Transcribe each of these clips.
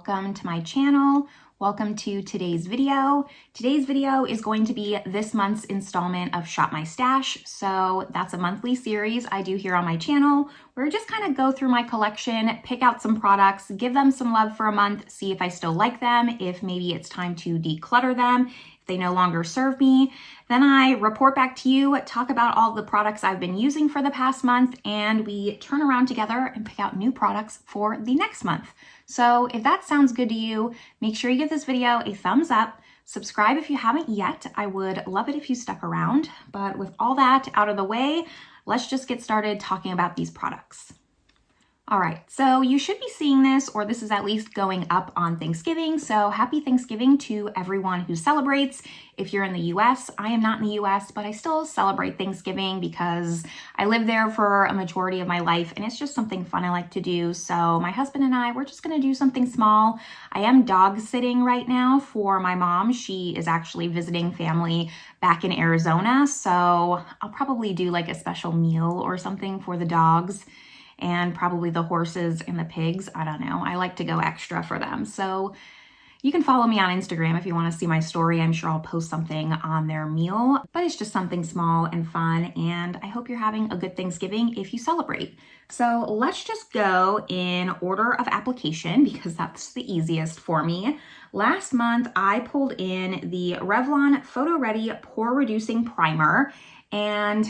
welcome to my channel. Welcome to today's video. Today's video is going to be this month's installment of Shop My Stash. So that's a monthly series I do here on my channel where I just kind of go through my collection, pick out some products, give them some love for a month, see if I still like them, if maybe it's time to declutter them, if they no longer serve me. Then I report back to you, talk about all the products I've been using for the past month, and we turn around together and pick out new products for the next month. So if that sounds good to you, make sure you give this video a thumbs up. Subscribe if you haven't yet. I would love it if you stuck around. But with all that out of the way, let's just get started talking about these products. All right, so you should be seeing this, or this is at least going up on Thanksgiving. So happy Thanksgiving to everyone who celebrates. If you're in the US, I am not in the US, but I still celebrate Thanksgiving because I lived there for a majority of my life and it's just something fun I like to do. So my husband and I, we're just gonna do something small. I am dog sitting right now for my mom. She is actually visiting family back in Arizona. So I'll probably do like a special meal or something for the dogs and probably the horses and the pigs. I don't know. I like to go extra for them. So you can follow me on Instagram if you want to see my story. I'm sure I'll post something on their meal, but it's just something small and fun. And I hope you're having a good Thanksgiving if you celebrate. So let's just go in order of application because that's the easiest for me. Last month, I pulled in the Revlon PhotoReady Pore Reducing Primer, and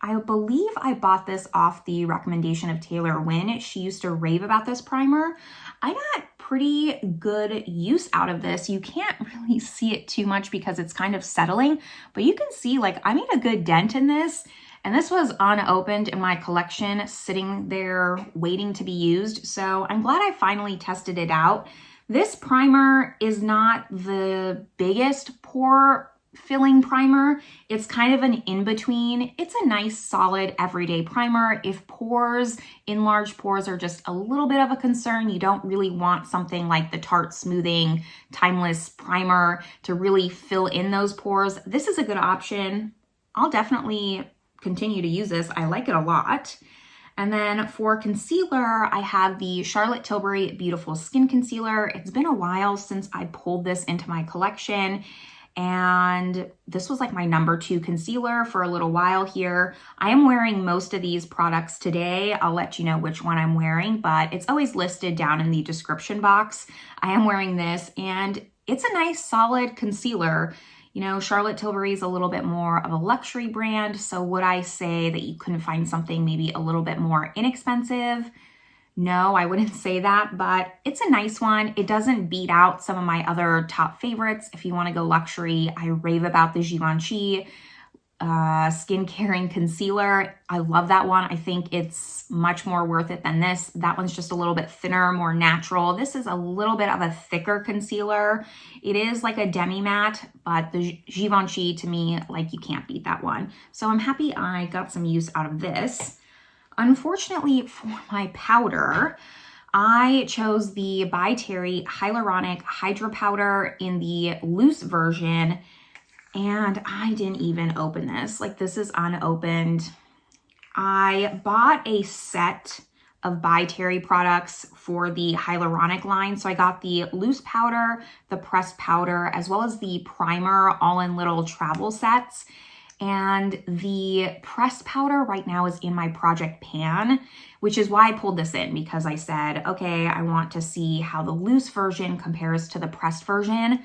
I believe I bought this off the recommendation of Taylor Wynn. She used to rave about this primer. I got pretty good use out of this. You can't really see it too much because it's kind of settling, but you can see like I made a good dent in this, and this was unopened in my collection, sitting there waiting to be used. So I'm glad I finally tested it out. This primer is not the biggest pore filling primer. It's kind of an in-between. It's a nice solid everyday primer. If pores, enlarged pores, are just a little bit of a concern, you don't really want something like the Tarte Smoothing Timeless Primer to really fill in those pores. This is a good option. I'll definitely continue to use this. I like it a lot. And then for concealer, I have the Charlotte Tilbury Beautiful Skin Concealer. It's been a while since I pulled this into my collection, and this was like my number 2 concealer for a little while here. I am wearing most of these products today. I'll let you know which one I'm wearing, but it's always listed down in the description box. I am wearing this, and it's a nice solid concealer. You know, Charlotte Tilbury is a little bit more of a luxury brand, so would I say that you couldn't find something maybe a little bit more inexpensive? No, I wouldn't say that, but it's a nice one. It doesn't beat out some of my other top favorites. If you want to go luxury, I rave about the Givenchy Skin Caring Concealer. I love that one. I think it's much more worth it than this. That one's just a little bit thinner, more natural. This is a little bit of a thicker concealer. It is like a demi-matte, but the Givenchy, to me, like, you can't beat that one. So I'm happy I got some use out of this. Unfortunately for my powder, I chose the By Terry Hyaluronic Hydra Powder in the loose version, and I didn't even open this. Like, this is unopened. I bought a set of By Terry products for the hyaluronic line. So I got the loose powder, the pressed powder, as well as the primer, all in little travel sets. And the pressed powder right now is in my project pan, which is why I pulled this in, because I said, okay, I want to see how the loose version compares to the pressed version.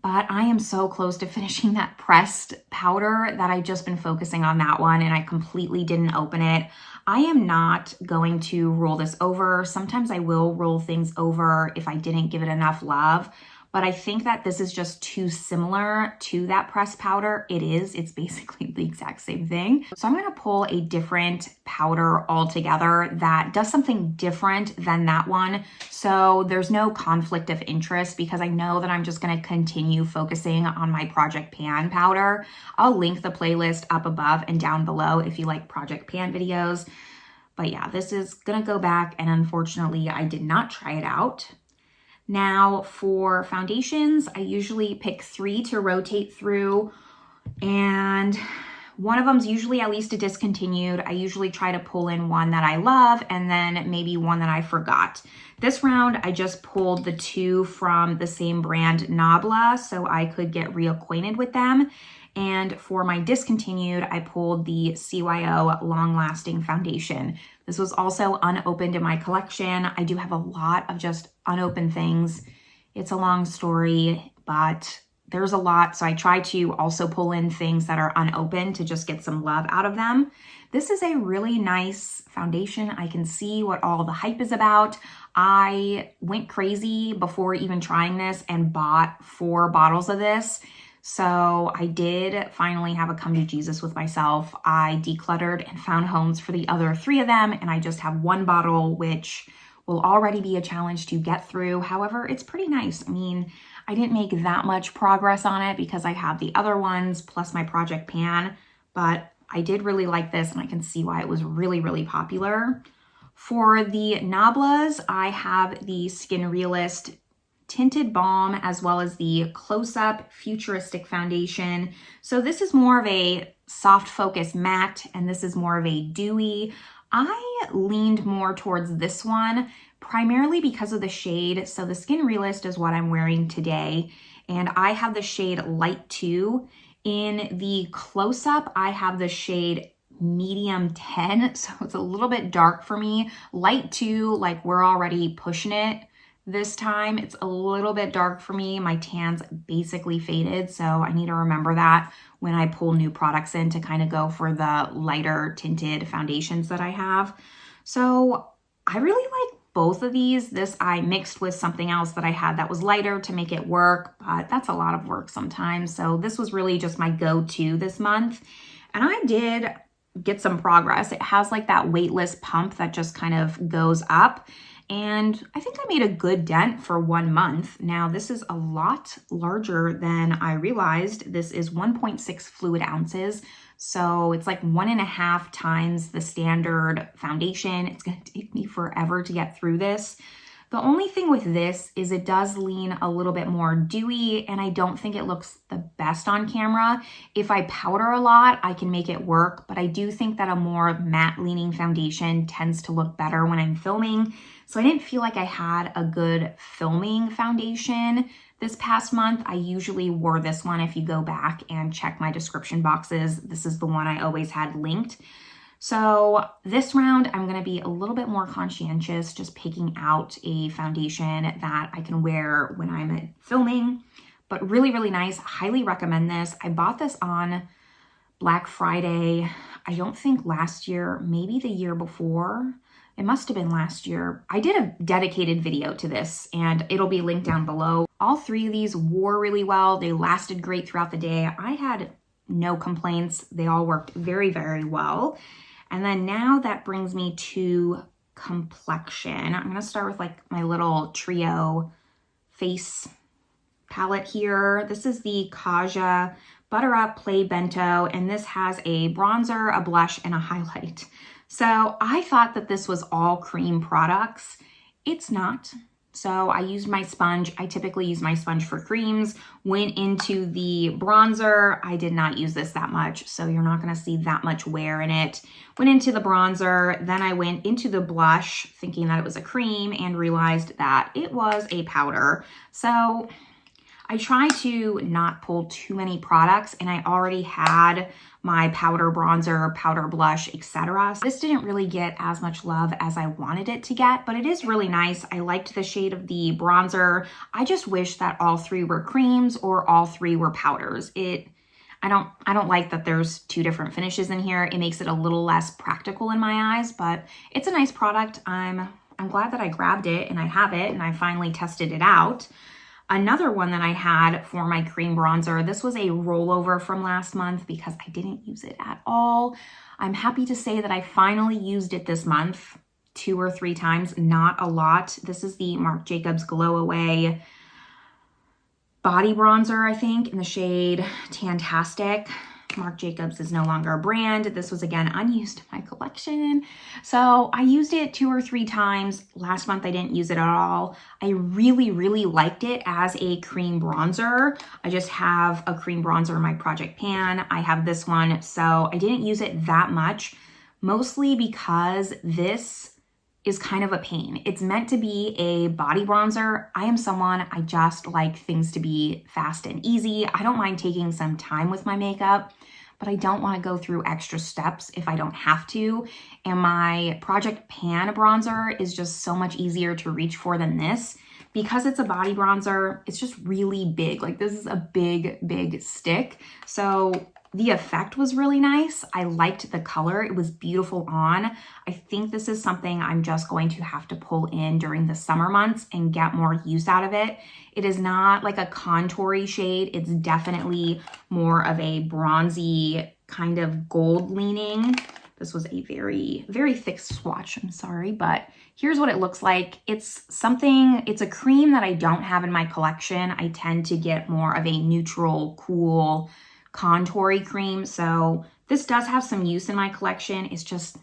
But I am so close to finishing that pressed powder that I've just been focusing on that one, and I completely didn't open it. I am not going to roll this over. Sometimes I will roll things over if I didn't give it enough love, but I think that this is just too similar to that pressed powder. It is. It's basically the exact same thing. So I'm going to pull a different powder altogether that does something different than that one. So there's no conflict of interest because I know that I'm just going to continue focusing on my Project Pan powder. I'll link the playlist up above and down below if you like Project Pan videos. But yeah, this is going to go back, and unfortunately I did not try it out. Now for foundations, I usually pick 3 to rotate through, and one of them's usually at least a discontinued. I usually try to pull in one that I love and then maybe one that I forgot. This round, I just pulled the two from the same brand, Nabla, so I could get reacquainted with them. And for my discontinued, I pulled the CYO Long Lasting Foundation. This was also unopened in my collection. I do have a lot of just unopened things. It's a long story, but there's a lot, so I try to also pull in things that are unopened to just get some love out of them. This is a really nice foundation. I can see what all the hype is about. I went crazy before even trying this and bought 4 bottles of this. So I did finally have a come to Jesus with myself. I decluttered and found homes for the other 3 of them, and I just have 1 bottle, which will already be a challenge to get through. However, it's pretty nice. I mean, I didn't make that much progress on it because I have the other ones plus my project pan, but I did really like this and I can see why it was really, really popular. For the Nablas, I have the Skin Realist Tinted Balm as well as the Close-Up Futuristic Foundation. So this is more of a soft focus matte and this is more of a dewy. I leaned more towards this one primarily because of the shade. So the Skin Realist is what I'm wearing today, and I have the shade Light 2. In the Close-Up, I have the shade Medium 10, so it's a little bit dark for me. Light 2, like we're already pushing it this time. It's a little bit dark for me. My tan's basically faded, so I need to remember that when I pull new products in to kind of go for the lighter tinted foundations that I have. So I really like both of these. This I mixed with something else that I had that was lighter to make it work, but that's a lot of work sometimes. So this was really just my go-to this month. And I did get some progress. It has like that weightless pump that just kind of goes up. And I think I made a good dent for 1 month. Now this is a lot larger than I realized. This is 1.6 fluid ounces. So it's like 1.5 times the standard foundation. It's gonna take me forever to get through this. The only thing with this is it does lean a little bit more dewy and I don't think it looks the best on camera. If I powder a lot, I can make it work, but I do think that a more matte leaning foundation tends to look better when I'm filming. So I didn't feel like I had a good filming foundation this past month. I usually wore this one. If you go back and check my description boxes, this is the one I always had linked. So this round, I'm gonna be a little bit more conscientious, just picking out a foundation that I can wear when I'm filming, but really, really nice. Highly recommend this. I bought this on Black Friday. I don't think last year, maybe the year before. It must have been last year. I did a dedicated video to this and it'll be linked down below. All 3 of these wore really well. They lasted great throughout the day. I had no complaints. They all worked very, very well. And then now that brings me to complexion. I'm gonna start with like my little trio face palette here. This is the Kaja Butter Up Play Bento, and this has a bronzer, a blush, and a highlight. So I thought that this was all cream products. It's not. So I used my sponge. I typically use my sponge for creams. Went into the bronzer. I did not use this that much, so you're not gonna see that much wear in it. Went into the bronzer, then I went into the blush thinking that it was a cream and realized that it was a powder. So I try to not pull too many products, and I already had my powder bronzer, powder blush, etc. So this didn't really get as much love as I wanted it to get, but it is really nice. I liked the shade of the bronzer. I just wish that all 3 were creams or all 3 were powders. I don't like that there's 2 different finishes in here. It makes it a little less practical in my eyes, but it's a nice product. I'm glad that I grabbed it and I have it and I finally tested it out. Another one that I had for my cream bronzer, this was a rollover from last month because I didn't use it at all. I'm happy to say that I finally used it this month 2 or 3 times, not a lot. This is the Marc Jacobs Glow Away Body Bronzer, I think, in the shade Tantastic. Marc Jacobs is no longer a brand. This was again unused in my collection. So I used it 2 or 3 times. Last month I didn't use it at all. I really, really liked it as a cream bronzer. I just have a cream bronzer in my project pan. I have this one, so I didn't use it that much, mostly because this is kind of a pain. It's meant to be a body bronzer. I am someone, I just like things to be fast and easy. I don't mind taking some time with my makeup, but I don't want to go through extra steps if I don't have to. And my Project Pan bronzer is just so much easier to reach for than this. Because it's a body bronzer, it's just really big. Like this is a big, big stick. So the effect was really nice. I liked the color. It was beautiful on. I think this is something I'm just going to have to pull in during the summer months and get more use out of it. It is not like a contoury shade. It's definitely more of a bronzy kind of gold leaning. This was a very, very thick swatch, I'm sorry, but here's what it looks like. It's a cream that I don't have in my collection. I tend to get more of a neutral, cool, contoury cream. So this does have some use in my collection. It's just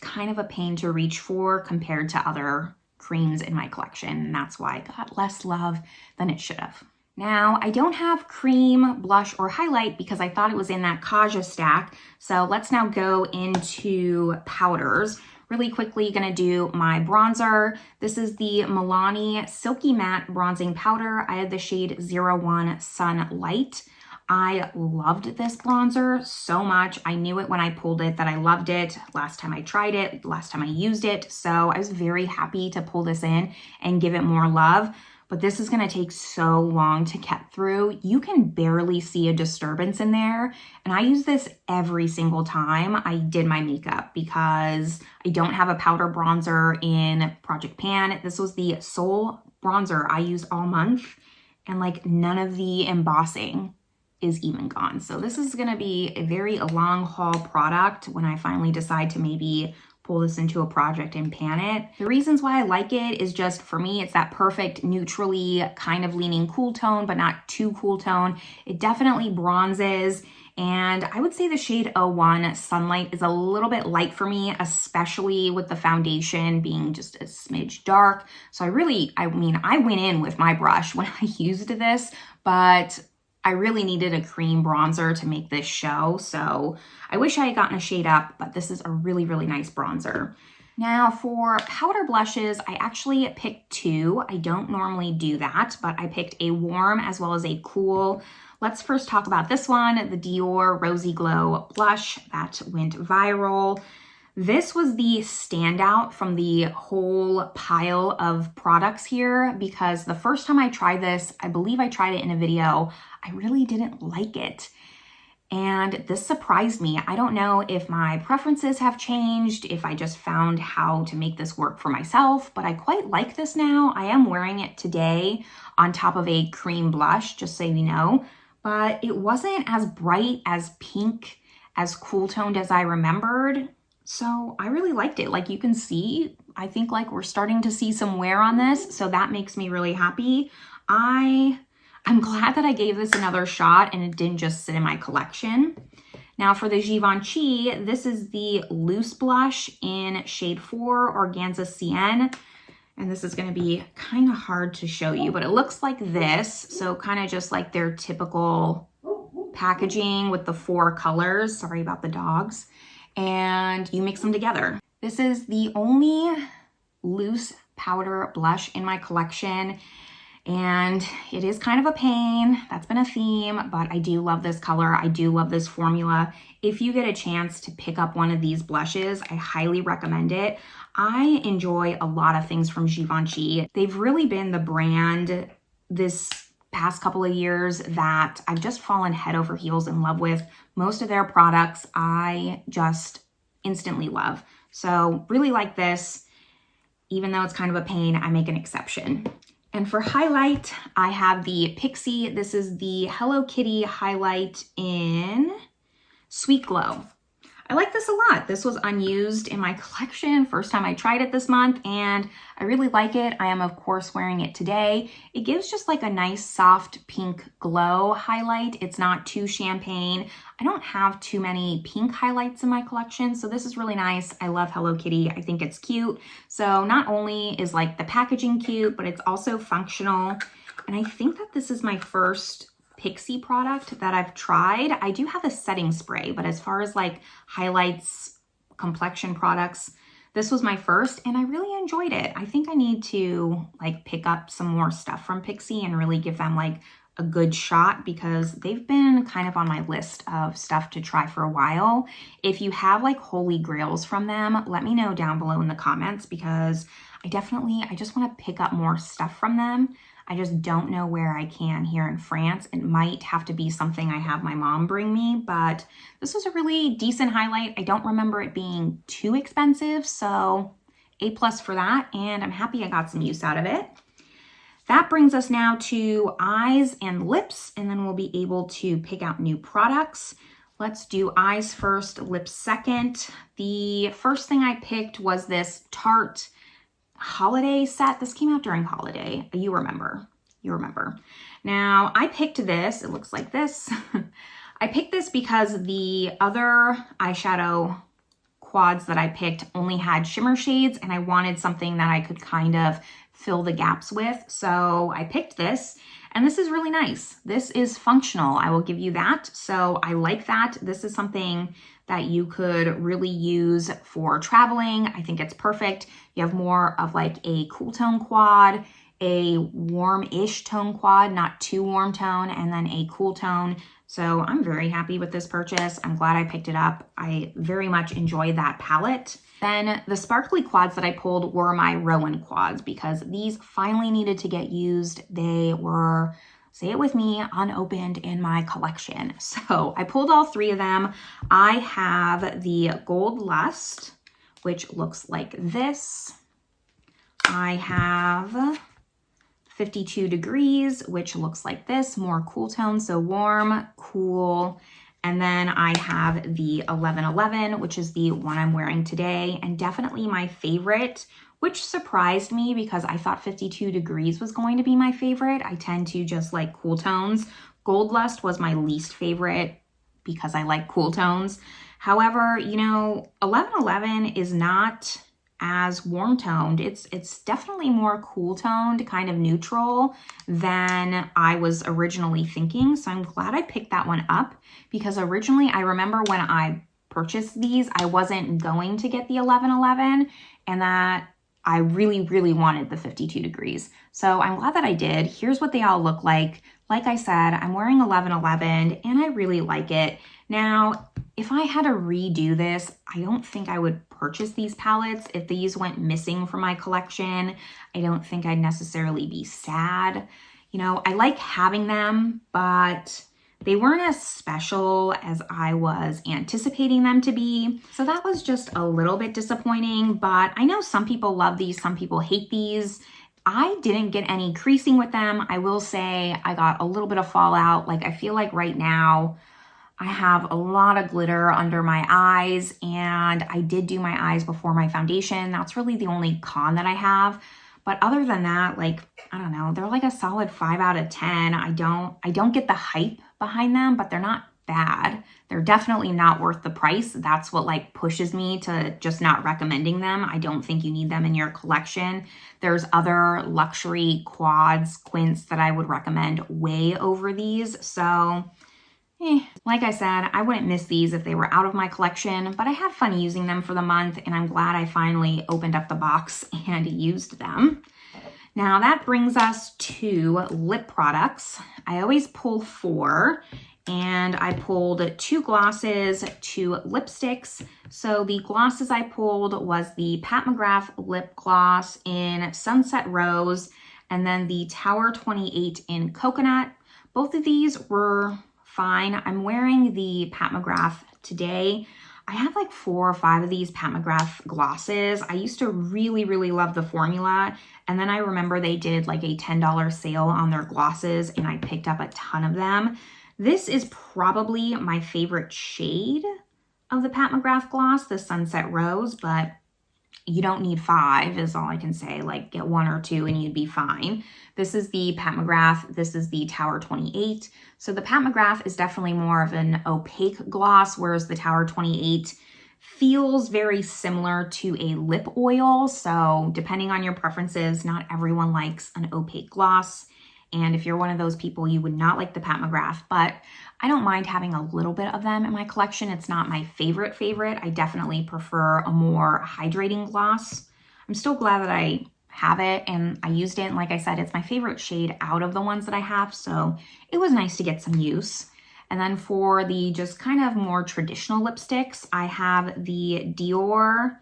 kind of a pain to reach for compared to other creams in my collection. And that's why it got less love than it should have. Now, I don't have cream, blush, or highlight because I thought it was in that Kaja stack. So let's now go into powders. Really quickly, gonna do my bronzer. This is the Milani Silky Matte Bronzing Powder. I have the shade 01 Sun Light. I loved this bronzer so much. I knew it when I pulled it that I loved it. Last time I tried it, last time I used it. So I was very happy to pull this in and give it more love. But this is gonna take so long to get through. You can barely see a disturbance in there. And I use this every single time I did my makeup because I don't have a powder bronzer in Project Pan. This was the sole bronzer I used all month, and like none of the embossing is even gone. So this is gonna be a very long haul product when I finally decide to maybe pull this into a project and pan it. The reasons why I like it is just, for me, it's that perfect neutrally kind of leaning cool tone, but not too cool tone. It definitely bronzes. And I would say the shade 01 Sunlight is a little bit light for me, especially with the foundation being just a smidge dark. So I went in with my brush when I used this, but I really needed a cream bronzer to make this show. So I wish I had gotten a shade up, but this is a really, really nice bronzer. Now for powder blushes, I actually picked 2. I don't normally do that, but I picked a warm as well as a cool. Let's first talk about this one, the Dior Rosy Glow blush that went viral. This was the standout from the whole pile of products here because the first time I tried this, I believe I tried it in a video, I really didn't like it. And this surprised me. I don't know if my preferences have changed, if I just found how to make this work for myself, but I quite like this now. I am wearing it today on top of a cream blush, just so you know, but it wasn't as bright, as pink, as cool toned as I remembered. So I really liked it. Like you can see, I think like we're starting to see some wear on this. So that makes me really happy. I'm glad that I gave this another shot and it didn't just sit in my collection. Now for the Givenchy, this is the loose blush in shade 4 Organza CN. And this is gonna be kind of hard to show you, but it looks like this. So kind of just like their typical packaging with the 4 colors. Sorry about the dogs. And you mix them together. This is the only loose powder blush in my collection, and it is kind of a pain. That's been a theme, but I do love this color. I do love this formula. If you get a chance to pick up one of these blushes, I highly recommend it. I enjoy a lot of things from Givenchy. They've really been the brand this past couple of years that I've just fallen head over heels in love with. Most of their products I just instantly love. So really like this. Even though it's kind of a pain, I make an exception. And for highlight, I have the Pixie. This is the Hello Kitty highlight in Sweet Glow. I like this a lot. This was unused in my collection, first time I tried it this month, and I really like it. I am, of course, wearing it today. It gives just like a nice soft pink glow highlight. It's not too champagne. I don't have too many pink highlights in my collection, so this is really nice. I love Hello Kitty. I think it's cute. So not only is like the packaging cute, but it's also functional. And I think that this is my first Pixi product that I've tried. I do have a setting spray, but as far as like highlights, complexion products, this was my first and I really enjoyed it. I think I need to like pick up some more stuff from Pixi and really give them like a good shot because they've been kind of on my list of stuff to try for a while. If you have like holy grails from them, let me know down below in the comments because I just want to pick up more stuff from them. I just don't know where I can here in France. It might have to be something I have my mom bring me, but this was a really decent highlight. I don't remember it being too expensive, so A+ for that, and I'm happy I got some use out of it. That brings us now to eyes and lips, and then we'll be able to pick out new products. Let's do eyes first, lips second. The first thing I picked was this Tarte holiday set. This came out during holiday. You remember. Now, I picked this. It looks like this. I picked this because the other eyeshadow quads that I picked only had shimmer shades, and I wanted something that I could kind of fill the gaps with. So I picked this, and this is really nice. This is functional. I will give you that. So I like that. This is something that you could really use for traveling. I think it's perfect. You have more of like a cool tone quad, a warm-ish tone quad, not too warm tone, and then a cool tone. So I'm very happy with this purchase. I'm glad I picked it up. I very much enjoy that palette. Then the sparkly quads that I pulled were my Rowan quads because these finally needed to get used. They were, say it with me, unopened in my collection. So I pulled all three of them. I have the Gold Lust, which looks like this. I have 52 Degrees, which looks like this, more cool tone, so warm, cool. And then I have the 1111, which is the one I'm wearing today, and definitely my favorite, which surprised me because I thought 52 Degrees was going to be my favorite. I tend to just like cool tones. Gold Lust was my least favorite because I like cool tones. However, you know, 1111 is not as warm toned. It's definitely more cool toned, kind of neutral than I was originally thinking. So I'm glad I picked that one up because originally I remember when I purchased these, I wasn't going to get the 1111 and that I really, really wanted the 52 Degrees. So I'm glad that I did. Here's what they all look like. Like I said, I'm wearing 1111 and I really like it. Now, if I had to redo this, I don't think I would purchase these palettes. If these went missing from my collection, I don't think I'd necessarily be sad. You know, I like having them, but they weren't as special as I was anticipating them to be. So that was just a little bit disappointing, but I know some people love these, some people hate these. I didn't get any creasing with them. I will say I got a little bit of fallout. Like I feel like right now I have a lot of glitter under my eyes and I did do my eyes before my foundation. That's really the only con that I have. But other than that, like, I don't know, they're like a solid 5 out of 10. I don't get the hype behind them, but they're not bad. They're definitely not worth the price. That's what like pushes me to just not recommending them. I don't think you need them in your collection. There's other luxury quads, quints that I would recommend way over these. So like I said, I wouldn't miss these if they were out of my collection, but I had fun using them for the month and I'm glad I finally opened up the box and used them. Now that brings us to lip products. I always pull 4 and I pulled 2 glosses, 2 lipsticks. So the glosses I pulled was the Pat McGrath lip gloss in Sunset Rose and then the Tower 28 in Coconut. Both of these were fine. I'm wearing the Pat McGrath today. I have like 4 or 5 of these Pat McGrath glosses. I used to really, really love the formula. And then I remember they did like a $10 sale on their glosses and I picked up a ton of them. This is probably my favorite shade of the Pat McGrath gloss, the Sunset Rose, but you don't need 5 is all I can say. Like, get 1 or 2 and you'd be fine. This is the Pat McGrath. This is the Tower 28. So the Pat McGrath is definitely more of an opaque gloss, whereas the Tower 28 feels very similar to a lip oil. So depending on your preferences, not everyone likes an opaque gloss. And if you're one of those people, you would not like the Pat McGrath, but I don't mind having a little bit of them in my collection. It's not my favorite. I definitely prefer a more hydrating gloss. I'm still glad that I have it and I used it. And like I said, it's my favorite shade out of the ones that I have. So it was nice to get some use. And then for the just kind of more traditional lipsticks, I have the Dior.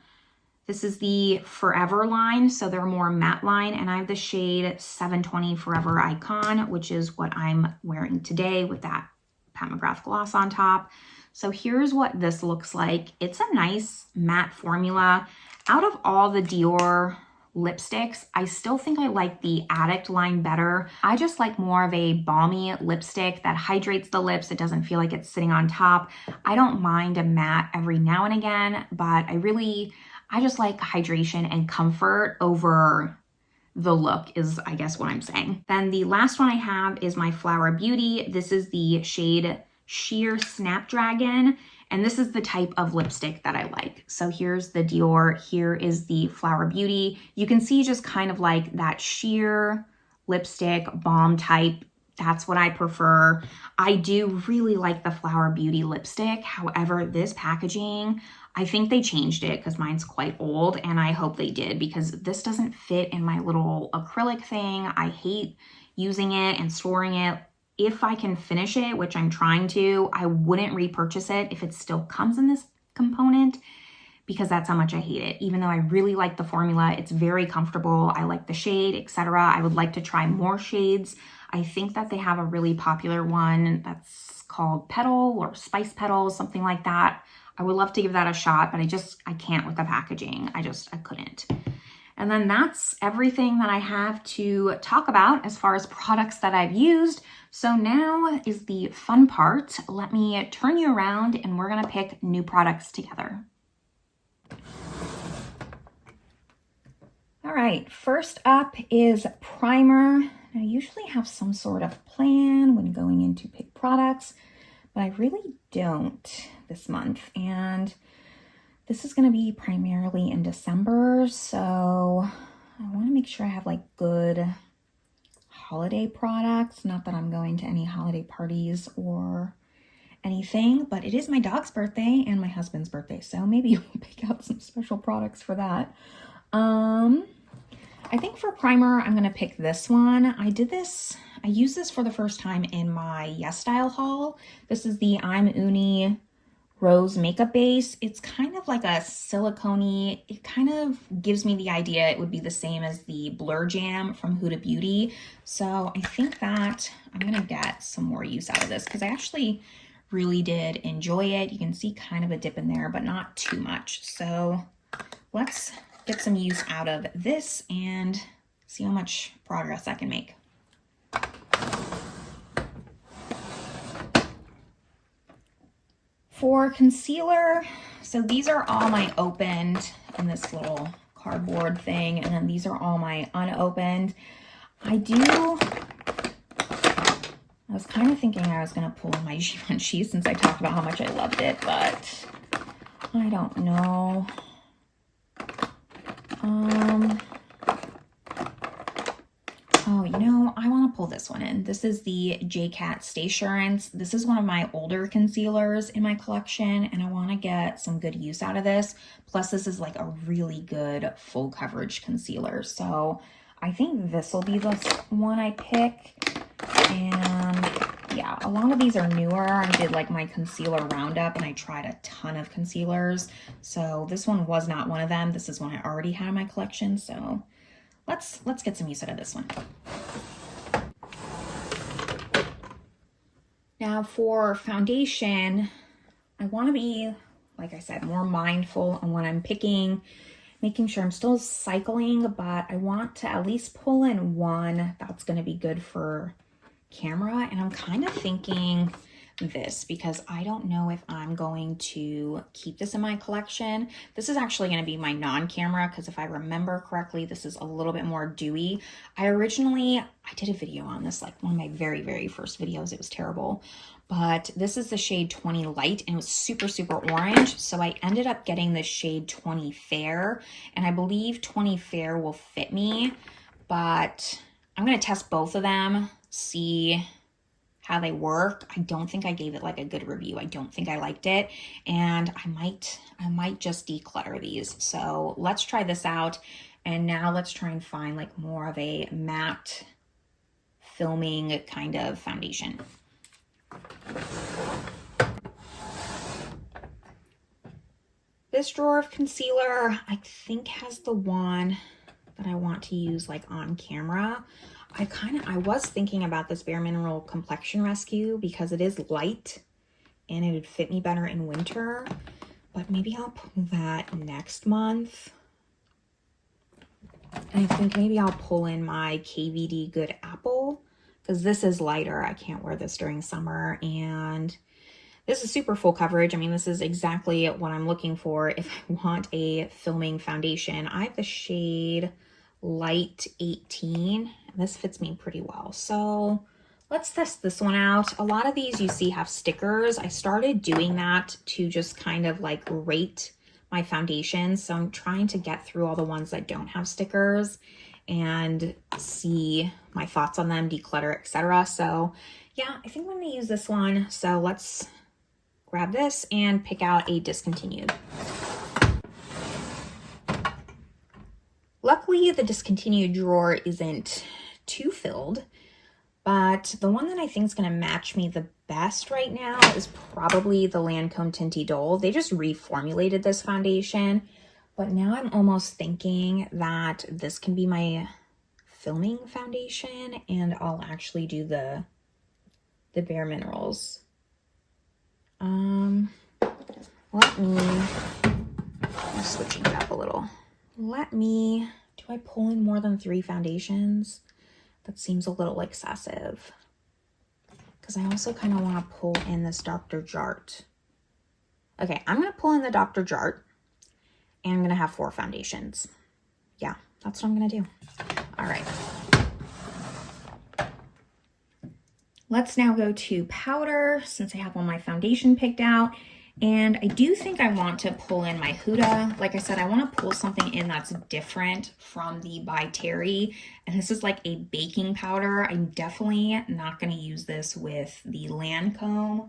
This is the Forever line, so they're more matte line, and I have the shade 720 Forever Icon, which is what I'm wearing today with that Pat McGrath gloss on top. So here's what this looks like. It's a nice matte formula. Out of all the Dior lipsticks, I still think I like the Addict line better. I just like more of a balmy lipstick that hydrates the lips. It doesn't feel like it's sitting on top. I don't mind a matte every now and again, but I just like hydration and comfort over the look is, I guess, what I'm saying. Then the last one I have is my Flower Beauty. This is the shade Sheer Snapdragon, and this is the type of lipstick that I like. So here's the Dior, here is the Flower Beauty. You can see just kind of like that sheer lipstick balm type. That's what I prefer. I do really like the Flower Beauty lipstick. However, this packaging, I think they changed it because mine's quite old, and I hope they did because this doesn't fit in my little acrylic thing. I hate using it and storing it. If I can finish it, which I'm trying to, I wouldn't repurchase it if it still comes in this component because that's how much I hate it. Even though I really like the formula, it's very comfortable. I like the shade, etc. I would like to try more shades. I think that they have a really popular one that's called Petal or Spice Petals, something like that. I would love to give that a shot, but I can't with the packaging. I couldn't. And then that's everything that I have to talk about as far as products that I've used. So now is the fun part. Let me turn you around and we're gonna pick new products together. All right, first up is primer. I usually have some sort of plan when going in to pick products, but I really don't this month. And this is going to be primarily in December, so I want to make sure I have like good holiday products. Not that I'm going to any holiday parties or anything, but it is my dog's birthday and my husband's birthday, so maybe we'll pick out some special products for that. I think for primer, I'm going to pick this one. I used this for the first time in my Yes Style haul. This is the I'm Uni Rose Makeup Base. It's kind of like a silicone-y. It kind of gives me the idea it would be the same as the Blur Jam from Huda Beauty. So I think that I'm going to get some more use out of this because I actually really did enjoy it. You can see kind of a dip in there, but not too much. So let's get some use out of this and see how much progress I can make. For concealer, so these are all my opened in this little cardboard thing, and then these are all my unopened. I was kind of thinking I was going to pull my Givenchy since I talked about how much I loved it, but I don't know. Oh, you know, I want to pull this one in. This is the JCat Staysurance. This is one of my older concealers in my collection, and I want to get some good use out of this. Plus, this is like a really good full coverage concealer. So I think this will be the one I pick. And yeah, a lot of these are newer. I did like my concealer roundup and I tried a ton of concealers. So this one was not one of them. This is one I already had in my collection. So let's get some use out of this one. Now for foundation, I want to be, like I said, more mindful on what I'm picking, making sure I'm still cycling, but I want to at least pull in one that's going to be good for camera. And I'm kind of thinking this because I don't know if I'm going to keep this in my collection. This is actually going to be my non-camera because if I remember correctly, this is a little bit more dewy. I did a video on this, like one of my very, very first videos. It was terrible. But this is the shade 20 Light and it was super, super orange. So I ended up getting the shade 20 Fair, and I believe 20 Fair will fit me, but I'm going to test both of them, see how they work. I don't think I gave it like a good review. I don't think I liked it, and I might just declutter these. So let's try this out, and now let's try and find like more of a matte filming kind of foundation. This drawer of concealer, I think, has the one that I want to use like on camera. I was thinking about this Bare Mineral Complexion Rescue because it is light and it would fit me better in winter, but maybe I'll pull that next month. And I think maybe I'll pull in my KVD Good Apple because this is lighter. I can't wear this during summer, and this is super full coverage. I mean, this is exactly what I'm looking for if I want a filming foundation. I have the shade Light 18. And this fits me pretty well. So let's test this one out. A lot of these you see have stickers. I started doing that to just kind of like rate my foundations. So I'm trying to get through all the ones that don't have stickers and see my thoughts on them, declutter, etc. So yeah, I think I'm going to use this one. So let's grab this and pick out a discontinued. Luckily, the discontinued drawer isn't too filled, but the one that I think is going to match me the best right now is probably the Lancome Tinty Dole. They just reformulated this foundation, but now I'm almost thinking that this can be my filming foundation, and I'll actually do the Bare Minerals. I'm switching it up a little. Do I pull in more than 3 foundations? That seems a little excessive. Because I also kind of want to pull in this Dr. Jart. Okay, I'm going to pull in the Dr. Jart, and I'm going to have 4 foundations. Yeah, that's what I'm going to do. All right. Let's now go to powder, since I have all my foundation picked out. And I do think I want to pull in my Huda. Like I said, I want to pull something in that's different from the By Terry. And this is like a baking powder. I'm definitely not going to use this with the Lancome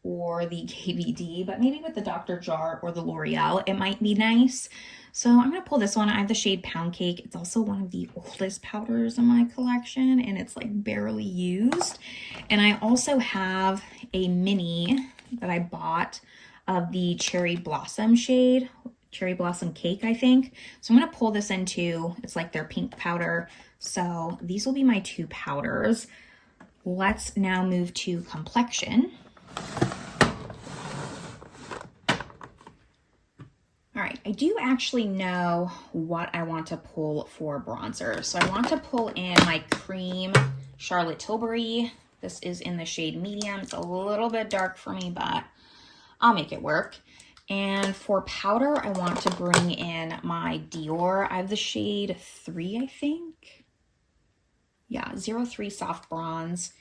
or the KVD, but maybe with the Dr. Jart or the L'Oreal, it might be nice. So I'm going to pull this one. I have the shade Pound Cake. It's also one of the oldest powders in my collection, and it's like barely used. And I also have a mini that I bought of the Cherry Blossom shade, Cherry Blossom Cake, I think. So I'm going to pull this into, it's like their pink powder. So these will be my 2 powders. Let's now move to complexion. All right, I do actually know what I want to pull for bronzer. So I want to pull in my cream Charlotte Tilbury. This is in the shade medium. It's a little bit dark for me, but I'll make it work. And for powder, I want to bring in my Dior. I have the shade 3, I think. Yeah, 03 Soft Bronze.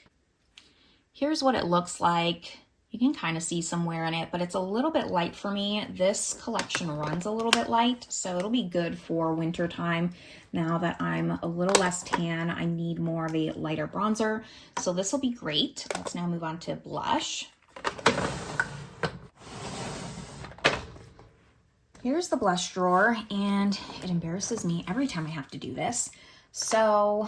Here's what it looks like. You can kind of see some wear in it, but it's a little bit light for me. This collection runs a little bit light, so it'll be good for winter time. Now that I'm a little less tan, I need more of a lighter bronzer, so this will be great. Let's now move on to blush. Here's the blush drawer, and it embarrasses me every time I have to do this. So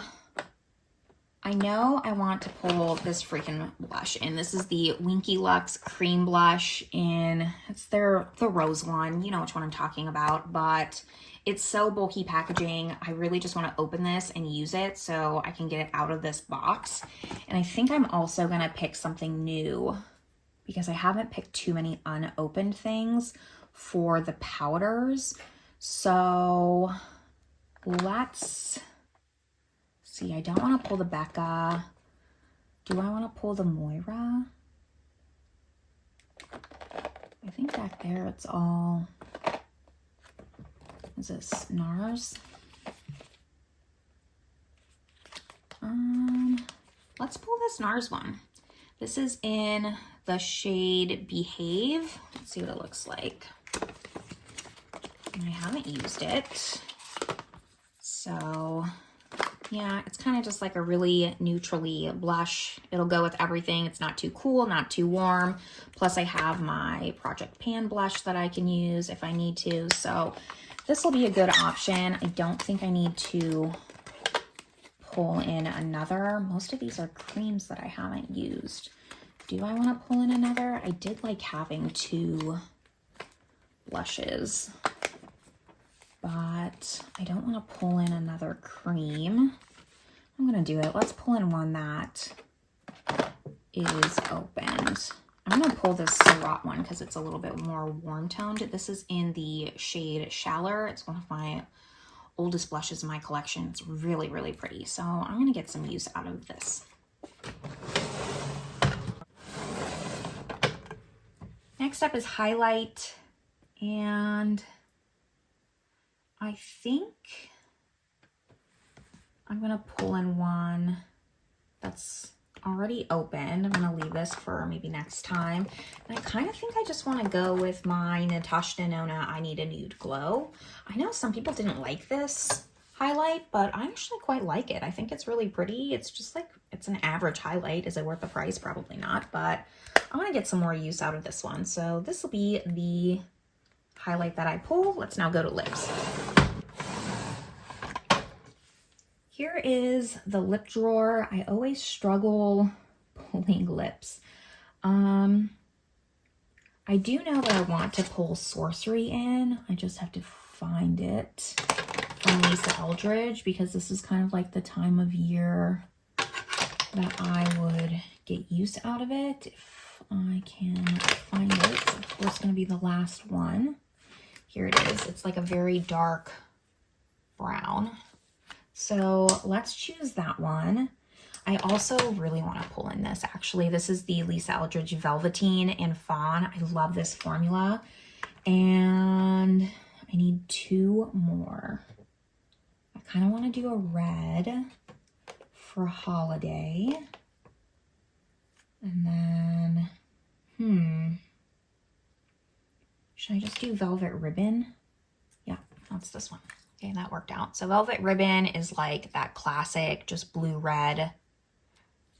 I know I want to pull this freaking blush in. This is the Winky Lux Cream Blush it's the rose one. You know which one I'm talking about, but it's so bulky packaging. I really just want to open this and use it so I can get it out of this box. And I think I'm also going to pick something new because I haven't picked too many unopened things for the powders. So let's see, I don't want to pull the Becca. Do I want to pull the Moira? I think back there it's all, is this NARS? Let's pull this NARS one. This is in the shade Behave. Let's see what it looks like. And I haven't used it. So yeah, it's kind of just like a really neutrally blush. It'll go with everything. It's not too cool, not too warm. Plus I have my Project Pan blush that I can use if I need to. So this will be a good option. I don't think I need to pull in another. Most of these are creams that I haven't used. Do I want to pull in another? I did like having 2 blushes, but I don't want to pull in another cream. I'm going to do it. Let's pull in one that is opened. I'm going to pull this Surratt one because it's a little bit more warm toned. This is in the shade Shallow. It's one of my oldest blushes in my collection. It's really, really pretty. So I'm going to get some use out of this. Next up is highlight, and I think I'm going to pull in one that's already opened. I'm going to leave this for maybe next time. And I kind of think I just want to go with my Natasha Denona I Need a Nude Glow. I know some people didn't like this highlight, but I actually quite like it. I think it's really pretty. It's just like, it's an average highlight. Is it worth the price? Probably not, but I want to get some more use out of this one. So this will be the highlight that I pull. Let's now go to lips. Here is the lip drawer. I always struggle pulling lips. I do know that I want to pull Sorcery in. I just have to find it from Lisa Eldridge because this is kind of like the time of year that I would get use out of it. If I can find it, it's of course going to be the last one. Here it is. It's like a very dark brown. So let's choose that one. I also really want to pull in this. Actually, this is the Lisa Eldridge Velveteen in Fawn. I love this formula. And I need 2 more. I kind of want to do a red for holiday. And then, should I just do Velvet Ribbon? Yeah, that's this one. Okay, that worked out. So Velvet Ribbon is like that classic, just blue-red.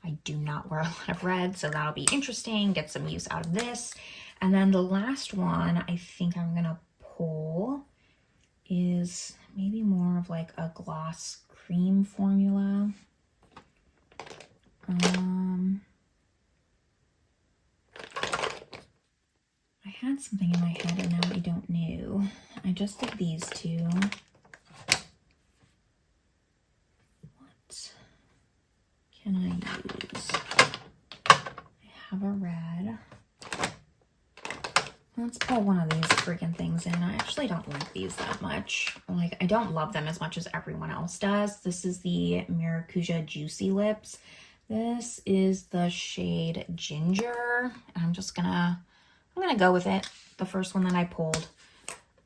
I do not wear a lot of red, so that'll be interesting. Get some use out of this. And then the last one I think I'm going to pull is maybe more of like a gloss cream formula. I had something in my head and now I don't know. I just did these 2. What can I use? I have a red. Let's pull one of these freaking things in. I actually don't like these that much. Like, I don't love them as much as everyone else does. This is the Maracuja Juicy Lips. This is the shade Ginger. I'm gonna go with it. The first one that I pulled.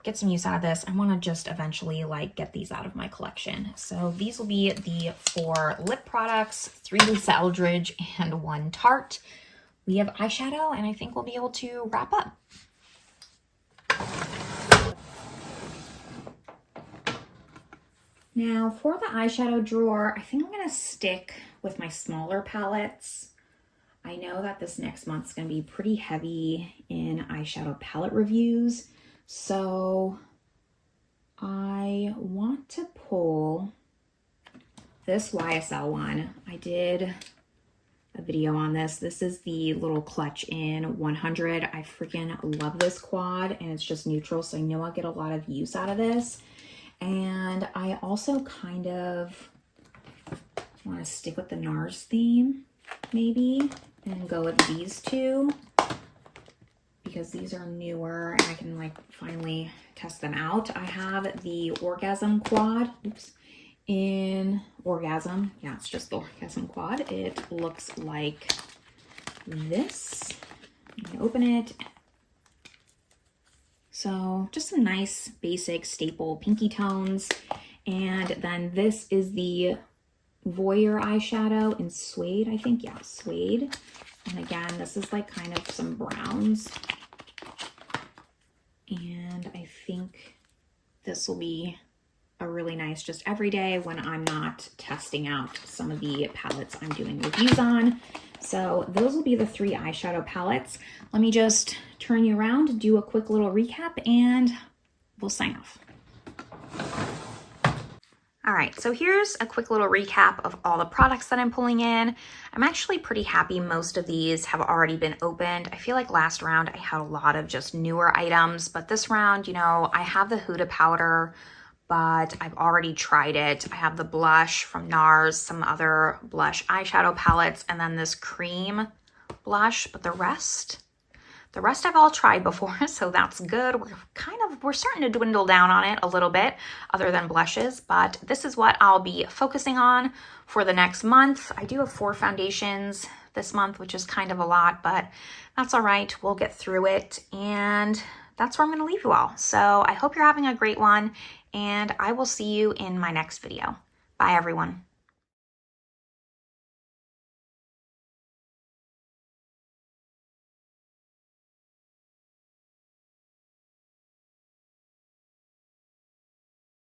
Get some use out of this. I want to just eventually like get these out of my collection. So these will be the 4 lip products, 3 Lisa Eldridge and 1 Tarte. We have eyeshadow and I think we'll be able to wrap up. Now for the eyeshadow drawer, I think I'm going to stick with my smaller palettes. I know that this next month's going to be pretty heavy in eyeshadow palette reviews. So I want to pull this YSL one. I did a video on this. This is the little clutch in 100. I freaking love this quad and it's just neutral. So I know I'll get a lot of use out of this. And I also kind of want to stick with the NARS theme maybe and go with these 2. Because these are newer and I can like finally test them out. I have the Orgasm Quad, in Orgasm. Yeah, it's just the Orgasm Quad. It looks like this. You can open it So just some nice basic staple pinky tones. And then this is the Voyeur eyeshadow in suede, I think. Yeah, suede. And again, this is like kind of some browns. And I think this will be a really nice just everyday when I'm not testing out some of the palettes I'm doing reviews on. So those will be the 3 eyeshadow palettes. Let me just turn you around, do a quick little recap, and we'll sign off. All right, so here's a quick little recap of all the products that I'm pulling in. I'm actually pretty happy most of these have already been opened. I feel like last round I had a lot of just newer items, but this round, you know, I have the Huda powder, but I've already tried it. I have the blush from NARS, some other blush eyeshadow palettes, and then this cream blush, but the rest I've all tried before, so that's good. We're starting to dwindle down on it a little bit, other than blushes, but this is what I'll be focusing on for the next month. I do have 4 foundations this month, which is kind of a lot, but that's all right. We'll get through it, and that's where I'm gonna leave you all. So I hope you're having a great one, and I will see you in my next video. Bye, everyone.